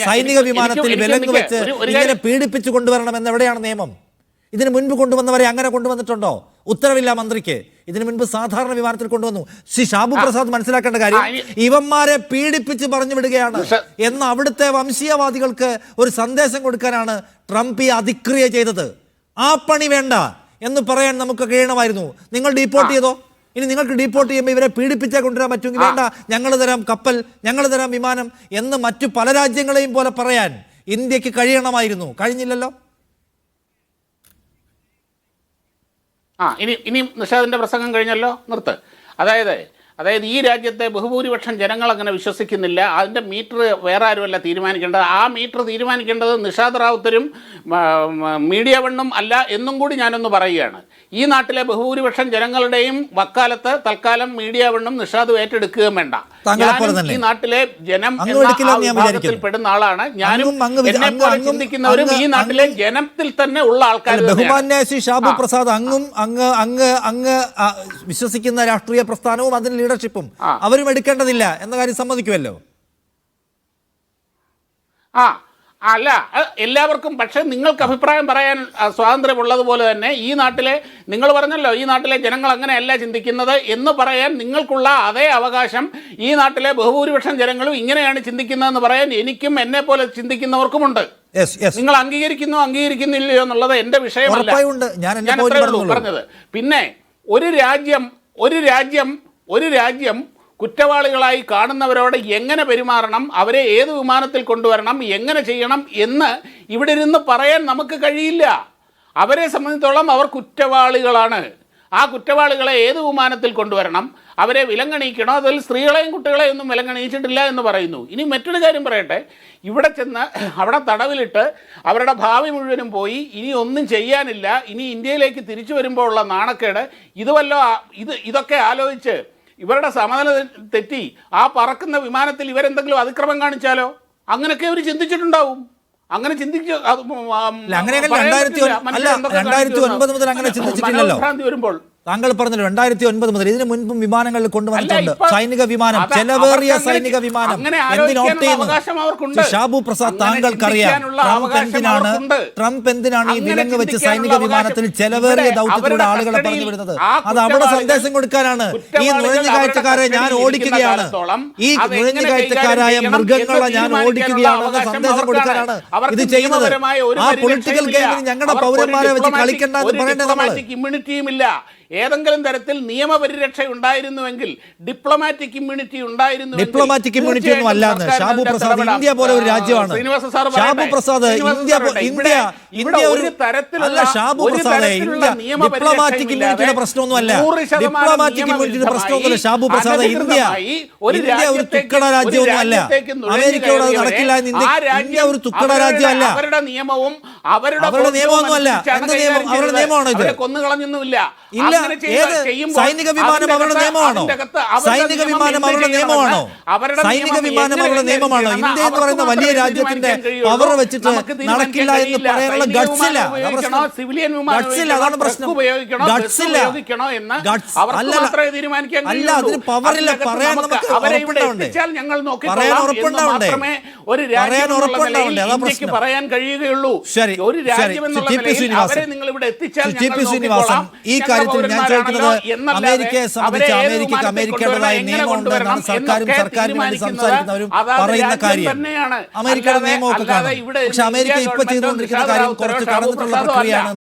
സൈനിക വിമാനത്തിൽ വിലങ്ങ് വെച്ച് ഇങ്ങനെ പീഡിപ്പിച്ചു കൊണ്ടുവരണമെന്ന് എവിടെയാണ് നിയമം? ഇതിനു മുൻപ് കൊണ്ടുവന്നവരെ അങ്ങനെ കൊണ്ടുവന്നിട്ടുണ്ടോ? ഉത്തരവില്ല മന്ത്രിക്ക്. ഇതിനു മുൻപ് സാധാരണ വിമാനത്തിൽ കൊണ്ടുവന്നു. ശ്രീ ഷാബു പ്രസാദ് മനസ്സിലാക്കേണ്ട കാര്യം, ഇവന്മാരെ പീഡിപ്പിച്ച് പറഞ്ഞു വിടുകയാണ് എന്ന് അവിടുത്തെ വംശീയവാദികൾക്ക് ഒരു സന്ദേശം കൊടുക്കാനാണ് ട്രംപ് ഈ അതിക്രിയ ചെയ്തത്. ആ പണി വേണ്ട എന്ന് പറയാൻ നമുക്ക് കഴിയണമായിരുന്നു. നിങ്ങൾ ഡീപ്പോർട്ട് ചെയ്തോ? ഇനി നിങ്ങൾക്ക് ഡീപ്പോർട്ട് ചെയ്യുമ്പോൾ ഇവരെ പീഡിപ്പിച്ചാൽ കൊണ്ടുവരാൻ പറ്റുമെങ്കിൽ വേണ്ട, ഞങ്ങൾ തരാം കപ്പൽ, ഞങ്ങൾ തരാം വിമാനം എന്ന് മറ്റു പല രാജ്യങ്ങളെയും പോലെ പറയാൻ ഇന്ത്യക്ക് കഴിയണമായിരുന്നു. കഴിഞ്ഞില്ലല്ലോ. ഇനി നിഷാദിന്റെ പ്രസംഗം കഴിഞ്ഞല്ലോ, നിർത്ത്. അതായത് ഈ രാജ്യത്തെ ബഹുഭൂരിപക്ഷം ജനങ്ങൾ അങ്ങനെ വിശ്വസിക്കുന്നില്ല. അതിൻ്റെ മീറ്റർ വേറെ ആരുമല്ല തീരുമാനിക്കേണ്ടത്. ആ മീറ്റർ തീരുമാനിക്കേണ്ടത് നിഷാദ് റാവുത്തരും മീഡിയ വണ്ണും അല്ല എന്നും കൂടി ഞാനൊന്ന് പറയുകയാണ്. ഈ നാട്ടിലെ ബഹുഭൂരിപക്ഷം ജനങ്ങളുടെയും വക്കാലത്ത് തൽക്കാലം മീഡിയ വണ്ണും നിഷാദും ഏറ്റെടുക്കുകയും വേണ്ട. ഈ നാട്ടിലെ ജനം വിഭാഗത്തിൽ പെടുന്ന ആളാണ് ഞാനും. എന്നെപ്പോലെ ചിന്തിക്കുന്നവരും ഈ നാട്ടിലെ ജനത്തിൽ തന്നെ ഉള്ള ആൾക്കാർ. ബഹുമാന്യ ശ്രീ ഷാബു പ്രസാദ്, അങ്ങ് വിശ്വസിക്കുന്ന രാഷ്ട്രീയ പ്രസ്ഥാനവും അതിന് ലീഡർഷിപ്പും അവരും എടുക്കേണ്ടതില്ല എന്ന കാര്യം സമ്മതിക്കുമല്ലോ? അല്ല, എല്ലാവർക്കും. പക്ഷെ നിങ്ങൾക്ക് അഭിപ്രായം പറയാൻ സ്വാതന്ത്ര്യമുള്ളതുപോലെ തന്നെ ഈ നാട്ടിലെ, നിങ്ങൾ പറഞ്ഞല്ലോ ഈ നാട്ടിലെ ജനങ്ങൾ അങ്ങനെയല്ല ചിന്തിക്കുന്നത് എന്ന് പറയാൻ നിങ്ങൾക്കുള്ള അതേ അവകാശം ഈ നാട്ടിലെ ബഹുഭൂരിപക്ഷം ജനങ്ങളും ഇങ്ങനെയാണ് ചിന്തിക്കുന്നതെന്ന് പറയാൻ എനിക്കും എന്നെ പോലെ ചിന്തിക്കുന്നവർക്കുമുണ്ട്. നിങ്ങൾ അംഗീകരിക്കുന്നില്ലയോ എന്നുള്ളത് എൻ്റെ വിഷയമല്ല. ഞാൻ അത്രയേ ഉള്ളൂ പറഞ്ഞത്. പിന്നെ ഒരു രാജ്യം കുറ്റവാളികളായി കാണുന്നവരോട് എങ്ങനെ പെരുമാറണം, അവരെ ഏത് വിമാനത്തിൽ കൊണ്ടുവരണം, എങ്ങനെ ചെയ്യണം എന്ന് ഇവിടെ ഇരുന്ന് പറയാൻ നമുക്ക് കഴിയില്ല. അവരെ സംബന്ധിച്ചോളം അവർ കുറ്റവാളികളാണ്. ആ കുറ്റവാളികളെ ഏത് വിമാനത്തിൽ കൊണ്ടുവരണം, അവരെ വിലങ്ങണിയിക്കണോ, അതിൽ സ്ത്രീകളെയും കുട്ടികളെയും ഒന്നും വിലങ്ങണിയിച്ചിട്ടില്ല എന്ന് പറയുന്നു. ഇനി മറ്റൊരു കാര്യം പറയട്ടെ, ഇവിടെ ചെന്ന് അവിടെ തടവിലിട്ട് അവരുടെ ഭാവി മുഴുവനും പോയി, ഇനി ഒന്നും ചെയ്യാനില്ല, ഇനി ഇന്ത്യയിലേക്ക് തിരിച്ചു വരുമ്പോൾ ഉള്ള നാണക്കേട്, ഇതൊക്കെ ആലോചിച്ച് ഇവരുടെ സമനില തെറ്റി ആ പറക്കുന്ന വിമാനത്തിൽ ഇവരെന്തെങ്കിലും അതിക്രമം കാണിച്ചാലോ? അങ്ങനെയൊക്കെ അവർ ചിന്തിച്ചിട്ടുണ്ടാവും. അങ്ങനെ ചിന്തിച്ച് വരുമ്പോൾ താങ്കൾ പറഞ്ഞല്ലോ 2009 മുതൽ ഇതിനു മുൻപും വിമാനങ്ങളിൽ കൊണ്ടുവന്നിട്ടുണ്ട് സൈനിക വിമാനം, ചെലവേറിയ സൈനിക വിമാനം. ഷാബു പ്രസാദ്, താങ്കൾക്കറിയാം ട്രംപ് എന്തിനാണ് ഈ വിലങ്ങ് വെച്ച് സൈനിക വിമാനത്തിൽ ചെലവേറിയ ദൗത്യത്തിലൂടെ ആളുകളെ പറഞ്ഞു വിടുന്നത്? അത് അവിടെ സന്ദേശം കൊടുക്കാനാണ്. ഈ നുഴഞ്ഞുകയറ്റക്കാരെ ഞാൻ ഓടിക്കുകയാണ്, ഈ നുഴഞ്ഞുകയറ്റക്കാരായ മൃഗങ്ങളെ ഞാൻ ഓടിക്കുകയാണ് എന്ന സന്ദേശം കൊടുക്കാനാണ് ഇത് ചെയ്യുന്നത്. ആ പൊളിറ്റിക്കൽ ഗെയിമിൽ ഞങ്ങളുടെ പൗരന്മാരെ വെച്ച് കളിക്കേണ്ട എന്ന് പറയേണ്ടത് നമ്മൾ. ഇമ്മ്യൂണിറ്റിയുമില്ല. ഏതെങ്കിലും തരത്തിൽ നിയമപരിരക്ഷ ഉണ്ടായിരുന്നുവെങ്കിൽ, ഡിപ്ലോമാറ്റിക് ഇമ്മ്യൂണിറ്റി ഉണ്ടായിരുന്നു. ഡിപ്ലോമാറ്റിക് ഇമ്മ്യൂണിറ്റി ഒന്നും അല്ലാന്ന് ഷാബു പ്രസാദ്. ഇന്ത്യ പോലെ ഒരു രാജ്യമാണ് ഷാബു പ്രസാദ്. ഇന്ത്യ ഒരു തരത്തിലുള്ള ഷാബു പ്രസാദ്, ഇന്ത്യ ഡിപ്ലോമാറ്റിക് ഇമ്മ്യൂണിറ്റിയുടെ പ്രശ്നമൊന്നും അല്ല. ഡിപ്ലോമാറ്റിക് ഇമ്മ്യൂണിറ്റിയുടെ പ്രശ്നമൊന്നുമല്ല ഷാബു പ്രസാദ്. ഇന്ത്യ ഒരു തുക്കട രാജ്യമൊന്നും അല്ല. അമേരിക്കയോട് അത് നടക്കില്ല എന്ന് ഇന്ത്യ ഒരു തുക്കട രാജ്യമല്ല. അവരുടെ നിയമവും അവരുടെ നിയമമൊന്നും അല്ല. എന്ത് നിയമം? അവരുടെ നിയമമാണോ ഇത്? കൊന്നുകളഞ്ഞൊന്നുമില്ല. ഇല്ല, സൈനിക വിമാനം അവരുടെ നിയമമാണോ? സൈനിക വിമാനം അവരുടെ നിയമമാണോ? സൈനിക വിമാനം അവരുടെ നിയമമാണോ? ഇന്ത്യ എന്ന് പറയുന്ന വലിയ രാജ്യത്തിന്റെ പവർ വെച്ചിട്ട് നടക്കില്ല എന്ന് പറയാനുള്ള ഗട്ട്സില്ല. അതാണ് പ്രശ്നം. ഗട്ട്സില്ല. അല്ല, അതിന് പവറില്ല. പറയാൻ നമുക്ക് ഉറപ്പുണ്ടാവണ്ടേ? പറയാൻ ഉറപ്പുണ്ടാവണ്ടേ? പറയാൻ ഉറപ്പുണ്ടാവണ്ടേ? അതാ പ്രശ്നം. പറയാൻ കഴിയുകയുള്ളൂ. ശരി, ഒരു രാജ്യം എന്നുള്ള നിലയിൽ അവരെ നിങ്ങൾ ഇവിടെ എത്തിച്ചാൽ ഈ കാര്യത്തിൽ ഞാൻ ചോദിക്കുന്നത്, അമേരിക്കയെ സംബന്ധിച്ച് അമേരിക്കയുടേതായ നിയമമുണ്ടെന്നാണ് സർക്കാരും വേണ്ടി സംസാരിക്കുന്നവരും പറയുന്ന കാര്യം. അമേരിക്കയുടെ നിയമമൊക്കെ കാണും. പക്ഷെ അമേരിക്ക ഇപ്പൊ ചെയ്തുകൊണ്ടിരിക്കുന്ന കാര്യം കുറച്ച് കടന്നിട്ടുള്ള പ്രക്രിയയാണ്.